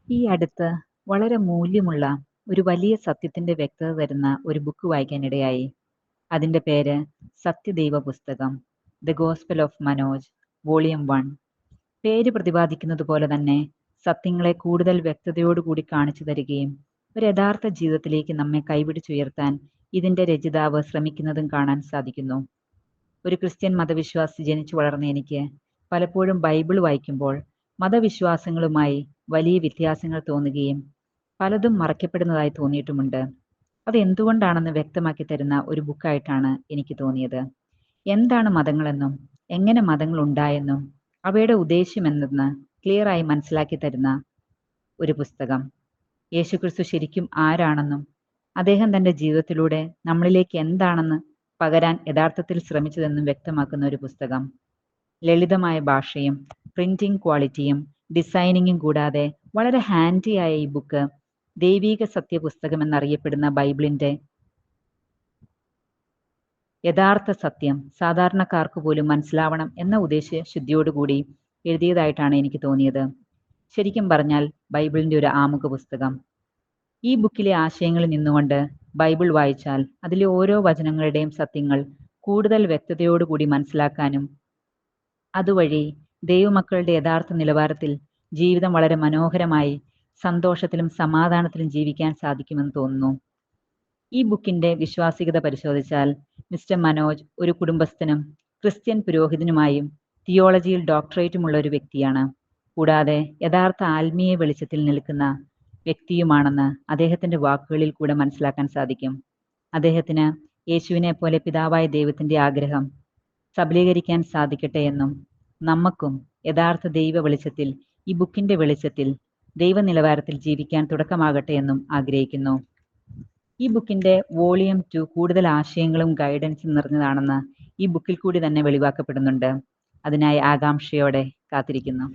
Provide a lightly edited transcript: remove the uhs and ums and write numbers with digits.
ഈ അടുത്ത് വളരെ മൂല്യമുള്ള ഒരു വലിയ സത്യത്തിന്റെ വ്യക്തത തരുന്ന ഒരു ബുക്ക് വായിക്കാനിടയായി. അതിന്റെ പേര് സത്യദൈവ പുസ്തകം, the gospel of Manoj, volume 1. പേര് പ്രതിപാദിക്കുന്നത് പോലെ തന്നെ സത്യങ്ങളെ കൂടുതൽ വ്യക്തതയോടുകൂടി കാണിച്ചു തരികയും ഒരു യഥാർത്ഥ ജീവിതത്തിലേക്ക് നമ്മെ കൈപിടിച്ചുയർത്താൻ ഇതിന്റെ രചയിതാവ് ശ്രമിക്കുന്നതും കാണാൻ സാധിക്കുന്നു. ഒരു ക്രിസ്ത്യൻ മതവിശ്വാസി ജനിച്ചു വളർന്ന എനിക്ക് പലപ്പോഴും ബൈബിൾ വായിക്കുമ്പോൾ മതവിശ്വാസങ്ങളുമായി വലിയ വ്യത്യാസങ്ങൾ തോന്നുകയും പലതും മറയ്ക്കപ്പെടുന്നതായി തോന്നിയിട്ടുമുണ്ട്. അത് എന്തുകൊണ്ടാണെന്ന് വ്യക്തമാക്കി തരുന്ന ഒരു ബുക്കായിട്ടാണ് എനിക്ക് തോന്നിയത്. എന്താണ് മതങ്ങളെന്നും എങ്ങനെ മതങ്ങൾ ഉണ്ടായെന്നും അവയുടെ ഉദ്ദേശ്യം എന്തെന്ന് ക്ലിയറായി മനസ്സിലാക്കി തരുന്ന ഒരു പുസ്തകം. യേശുക്രിസ്തു ശരിക്കും ആരാണെന്നും അദ്ദേഹം തന്റെ ജീവിതത്തിലൂടെ നമ്മളിലേക്ക് എന്താണെന്ന് പകരാൻ യഥാർത്ഥത്തിൽ ശ്രമിച്ചതെന്നും വ്യക്തമാക്കുന്ന ഒരു പുസ്തകം. ലളിതമായ ഭാഷയും പ്രിന്റിംഗ് ക്വാളിറ്റിയും ഡിസൈനിങ്ങും കൂടാതെ വളരെ ഹാൻഡിയായ ഈ ബുക്ക് ദൈവീക സത്യപുസ്തകം എന്നറിയപ്പെടുന്ന ബൈബിളിന്റെ യഥാർത്ഥ സത്യം സാധാരണക്കാർക്ക് പോലും മനസ്സിലാവണം എന്ന ഉദ്ദേശശുദ്ധിയോടുകൂടി എഴുതിയതായിട്ടാണ് എനിക്ക് തോന്നിയത്. ശരിക്കും പറഞ്ഞാൽ ബൈബിളിന്റെ ഒരു ആമുഖ പുസ്തകം. ഈ ബുക്കിലെ ആശയങ്ങളിൽ നിന്നുകൊണ്ട് ബൈബിൾ വായിച്ചാൽ അതിലെ ഓരോ വചനങ്ങളുടെയും സത്യങ്ങൾ കൂടുതൽ വ്യക്തതയോടുകൂടി മനസ്സിലാക്കാനും അതുവഴി ദൈവമക്കളുടെ യഥാർത്ഥ നിലവാരത്തിൽ ജീവിതം വളരെ മനോഹരമായി സന്തോഷത്തിലും സമാധാനത്തിലും ജീവിക്കാൻ സാധിക്കുമെന്ന് തോന്നുന്നു. ഈ ബുക്കിന്റെ വിശ്വാസികത പരിശോധിച്ചാൽ മിസ്റ്റർ മനോജ് ഒരു കുടുംബസ്ഥനും ക്രിസ്ത്യൻ പുരോഹിതനുമായും തിയോളജിയിൽ ഡോക്ടറേറ്റുമുള്ള ഒരു വ്യക്തിയാണ്. കൂടാതെ യഥാർത്ഥ ആത്മീയ വെളിച്ചത്തിൽ നിൽക്കുന്ന വ്യക്തിയുമാണെന്ന് അദ്ദേഹത്തിന്റെ വാക്കുകളിൽ കൂടെ മനസ്സിലാക്കാൻ സാധിക്കും. അദ്ദേഹത്തിന് യേശുവിനെ പോലെ പിതാവായ ദൈവത്തിന്റെ ആഗ്രഹം സബലീകരിക്കാൻ സാധിക്കട്ടെ എന്നും നമുക്കും യഥാർത്ഥ ദൈവ വെളിച്ചത്തിൽ, ഈ ബുക്കിന്റെ വെളിച്ചത്തിൽ ദൈവ നിലവാരത്തിൽ ജീവിക്കാൻ തുടക്കമാകട്ടെ എന്നും ആഗ്രഹിക്കുന്നു. ഈ ബുക്കിന്റെ വോളിയം 2 കൂടുതൽ ആശയങ്ങളും ഗൈഡൻസും നിറഞ്ഞതാണെന്ന് ഈ ബുക്കിൽ കൂടി തന്നെ വെളിവാക്കപ്പെടുന്നുണ്ട്. അതിനായി ആകാംക്ഷയോടെ കാത്തിരിക്കുന്നു.